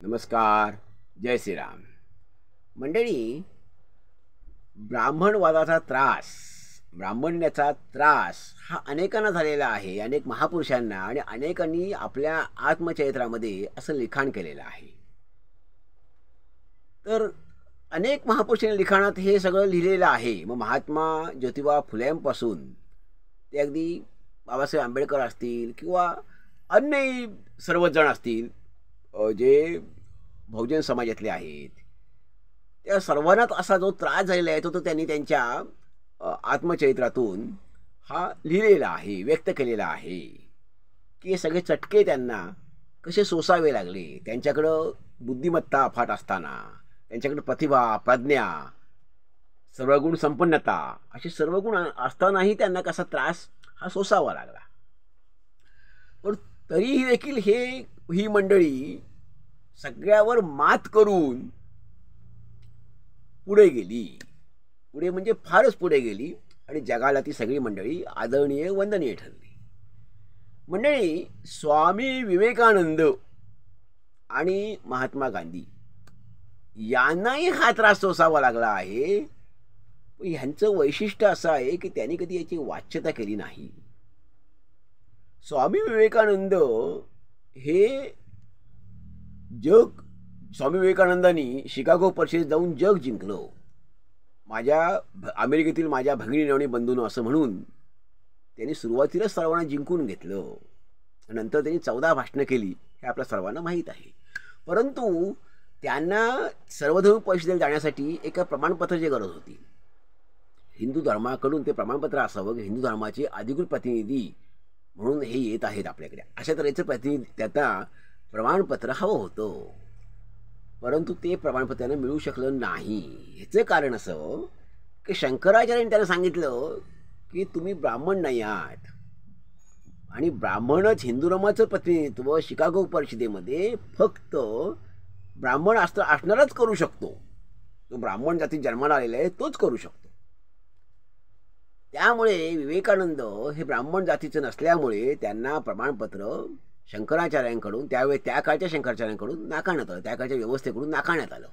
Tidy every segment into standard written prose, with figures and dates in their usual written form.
नमस्कार. जय श्रीराम. मंडळी, ब्राह्मणवादाचा त्रास, ब्राह्मण्याचा त्रास हा अनेकांना झालेला आहे. अनेक महापुरुषांना आणि अनेकांनी आपल्या आत्मचरित्रामध्ये असं लिखाण केलेलं आहे. तर अनेक महापुरुषांनी लिखाणात हे सगळं लिहिलेलं आहे. मग महात्मा ज्योतिबा फुलेंपासून ते अगदी बाबासाहेब आंबेडकर असतील किंवा अन्यही सर्वच जण असतील जे बहुजन समाजातले आहेत, त्या सर्वांनाच असा जो त्रास झालेला आहे तो त्यांनी त्यांच्या आत्मचरित्रातून हा लिहिलेला आहे, व्यक्त केलेला आहे की हे सगळे चटके त्यांना कसे सोसावे लागले. त्यांच्याकडं बुद्धिमत्ता अफाट असताना, त्यांच्याकडे प्रतिभा, प्रज्ञा, सर्वगुण संपन्नता असे सर्व गुण असतानाही त्यांना कसा त्रास हा सोसावा लागला. पण तरीही देखील ही मंडळी सगळ्यावर मात करून पुढे गेली. पुढे म्हणजे फारच पुढे गेली आणि जगाला ती सगळी मंडळी आदरणीय, वंदनीय ठरली. मंडळी, स्वामी विवेकानंद आणि महात्मा गांधी यांनाही हा त्रास सोसावा लागला आहे. ह्यांचं वैशिष्ट्य असं आहे की त्यांनी कधी याची वाच्यता केली नाही. स्वामी विवेकानंद हे स्वामी विवेकानंदांनी शिकागो परिषदेत जाऊन जग जिंकलं. अमेरिकेतील माझ्या भगिनी आणि बंधूंनो असं म्हणून त्यांनी सुरुवातीला सर्वांना जिंकून घेतलं. नंतर त्यांनी 14 भाषणं केली, हे आपल्या सर्वांना माहीत आहे. परंतु त्यांना सर्वधर्म परिषदेला जाण्यासाठी एका प्रमाणपत्राची गरज होती. हिंदू धर्माकडून ते प्रमाणपत्र असावं की हिंदू धर्माचे अधिकृत प्रतिनिधी म्हणून हे येत आहेत आपल्याकडे, अशा तऱ्हेचं त्यांना प्रमाणपत्र हवं होतं. परंतु ते प्रमाणपत्र त्यांना मिळू शकलं नाही. ह्याचं कारण असं की शंकराचार्यांनी त्यांना सांगितलं की तुम्ही ब्राह्मण नाही आहात आणि ब्राह्मणच हिंदू धर्माचं प्रतिनिधित्व शिकागो परिषदेमध्ये फक्त ब्राह्मण असणारच करू शकतो. तो ब्राह्मण जातीत जन्माला आलेला आहे तोच करू शकतो. त्यामुळे विवेकानंद हे ब्राह्मण जातीचं नसल्यामुळे त्यांना प्रमाणपत्र शंकराचार्यांकडून, त्या काळच्या शंकराचार्यांकडून नाकारण्यात आलं, त्या काळच्या व्यवस्थेकडून नाकारण्यात आलं.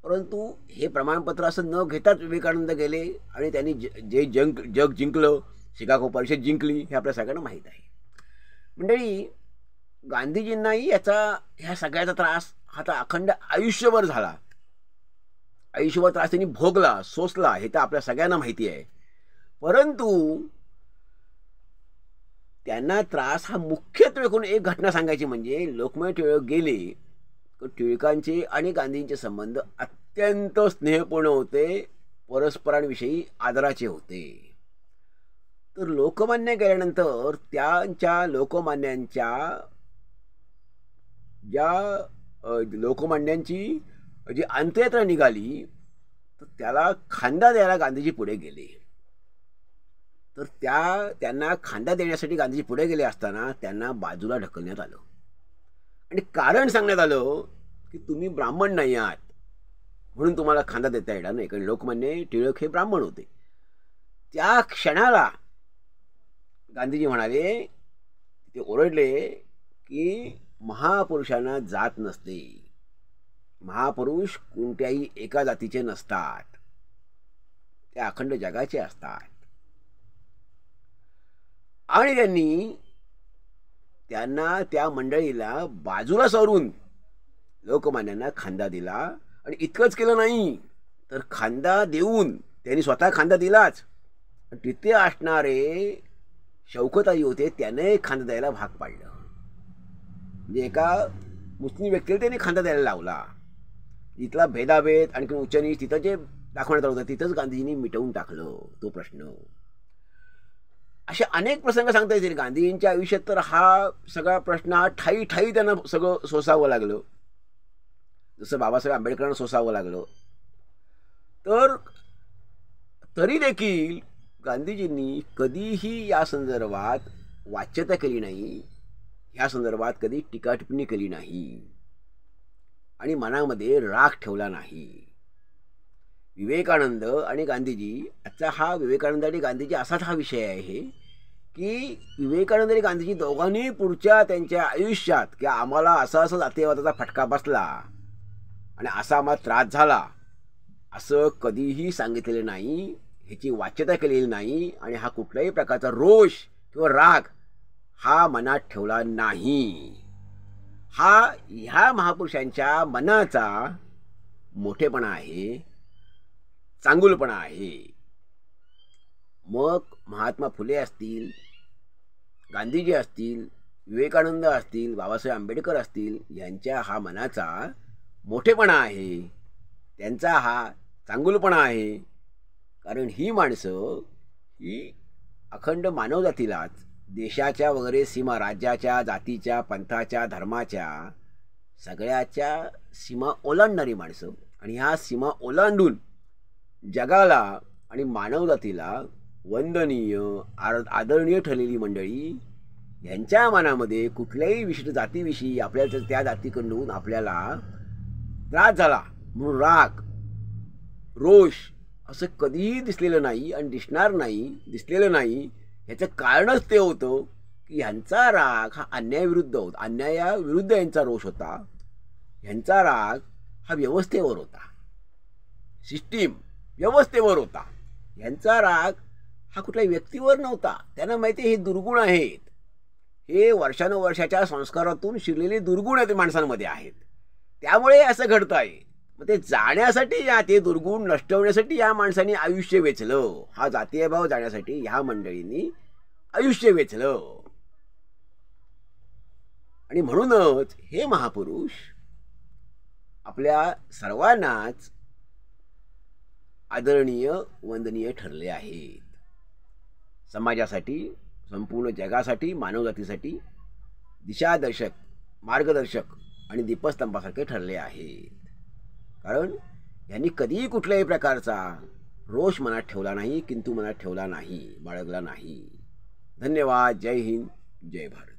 परंतु हे प्रमाणपत्र असं न घेताच विवेकानंद गेले आणि त्यांनी जे जग जिंकलं, शिकागो परिषद जिंकली, हे आपल्या सगळ्यांना माहीत आहे. मंडळी, गांधीजींनाही ह्या सगळ्याचा त्रास हा अखंड आयुष्यभर झाला. आयुष्यभर त्रास त्यांनी भोगला, सोसला, हे तर आपल्या सगळ्यांना माहिती आहे. परंतु त्यांना त्रास हा मुख्यत्वे करून एक घटना सांगायची म्हणजे लोकमान्य टिळक गेले. टिळकांचे आणि गांधींचे संबंध अत्यंत स्नेहपूर्ण होते, परस्परांविषयी आदराचे होते. तर लोकमान्य गेल्यानंतर त्यांच्या लोकमान्यांची जी अंत्ययात्रा निघाली तर त्याला खांदा द्यायला गांधीजी पुढे गेले. तर त्यांना खांदा देण्यासाठी गांधीजी पुढे गेले असताना त्यांना बाजूला ढकलण्यात आलं आणि कारण सांगण्यात आलं की तुम्ही ब्राह्मण नाही आहात म्हणून तुम्हाला खांदा देता येणार नाही, कारण लोकमान्य टिळक हे ब्राह्मण होते. त्या क्षणाला गांधीजी म्हणाले, ते ओरडले की महापुरुषांना जात नसते, महापुरुष कोणत्याही एका जातीचे नसतात, ते अखंड जगाचे असतात. आणि त्यांना त्या मंडळीला बाजूला सारून लोकमान्यांना खांदा दिला. आणि इतकंच केलं नाही तर खांदा देऊन त्यांनी स्वतः खांदा दिलाच, तिथे असणारे शौकतआई होते त्याने खांदा द्यायला भाग पाडलं. म्हणजे एका मुस्लिम व्यक्तीला त्यांनी खांदा द्यायला लावला. इथला भेदाभेद आणखी उच्च नीच तिथं जे दाखवण्यात आलं होतं तिथंच गांधीजींनी मिटवून टाकलं तो प्रश्न. असे अनेक प्रसंग सांगता येतील गांधीजींच्या आयुष्यात. तर हा सगळा प्रश्न हा ठाई त्यांना सगळं सोसावं लागलं, जसं बाबासाहेब आंबेडकरांना सोसावं लागलं. तर तरी देखील गांधीजींनी कधीही या संदर्भात वाच्यता केली नाही, ह्या संदर्भात कधी टीका टिप्पणी केली नाही आणि मनामध्ये राग ठेवला नाही. विवेकानंद आणि गांधीजी, आजचा हा विवेकानंद आणि गांधीजी असाच हा विषय आहे की विवेकानंद आणि गांधीजी दोघांनी पुढच्या त्यांच्या आयुष्यात की आम्हाला असं जातीयवादाचा फटका बसला आणि असा आम्हाला त्रास झाला असं कधीही सांगितलेलं नाही, ह्याची वाच्यता केलेली नाही आणि हा कुठल्याही प्रकारचा रोष किंवा राग हा मनात ठेवला नाही. हा ह्या महापुरुषांच्या मनाचा मोठेपणा आहे, चांगुलपणा आहे. मग महात्मा फुले असतील, गांधीजी असतील, विवेकानंद असतील, बाबासाहेब आंबेडकर असतील, यांच्या हा मनाचा मोठेपणा आहे, त्यांचा हा चांगुलपणा आहे. कारण ही माणसं ही अखंड मानवजातीलाच, देशाच्या वगैरे सीमा, राज्याच्या, जातीच्या, पंथाच्या, धर्माच्या सगळ्याच्या सीमा ओलांडणारी माणसं आणि ह्या सीमा ओलांडून जगाला आणि मानवजातीला वंदनीय आदरणीय ठरलेली मंडळी, यांच्या मनामध्ये कुठल्याही विशिष्ट जातीविषयी आपल्याला त्या जातीकडून आपल्याला त्रास झाला म्हणून राग, रोष असं कधीही दिसलेलं नाही आणि दिसणार नाही, दिसलेलं नाही. ह्याचं कारणच ते होतं की ह्यांचा राग हा अन्यायाविरुद्ध होता, अन्यायाविरुद्ध यांचा रोष होता. ह्यांचा राग हा व्यवस्थेवर होता, सिस्टीम व्यवस्थेवर होता. ह्यांचा राग हा कुठल्या व्यक्तीवर नव्हता. त्यांना माहिती आहे हे दुर्गुण आहेत, हे वर्षानुवर्षाच्या संस्कारातून शिरलेले दुर्गुण आहेत माणसांमध्ये आहेत, त्यामुळे असं घडतं आहे. मग ते जाण्यासाठी ते दुर्गुण नष्ट होण्यासाठी या माणसांनी आयुष्य वेचलं. हा जातीय भाव जाण्यासाठी ह्या मंडळींनी आयुष्य वेचलं. आणि म्हणूनच हे महापुरुष आपल्या सर्वांनाच आदरणीय वंदनीय ठरले आहेत. समाजासाठी, संपूर्ण जगासाठी, मानवजातीसाठी दिशादर्शक, मार्गदर्शक आणि दीपस्तंभासारखे ठरले आहेत. कारण यांनी कधीही कुठल्याही प्रकारचा रोष मनात ठेवला नाही, किंतु मनात ठेवला नाही, बाळगला नाही. धन्यवाद. जय हिंद, जय भारत.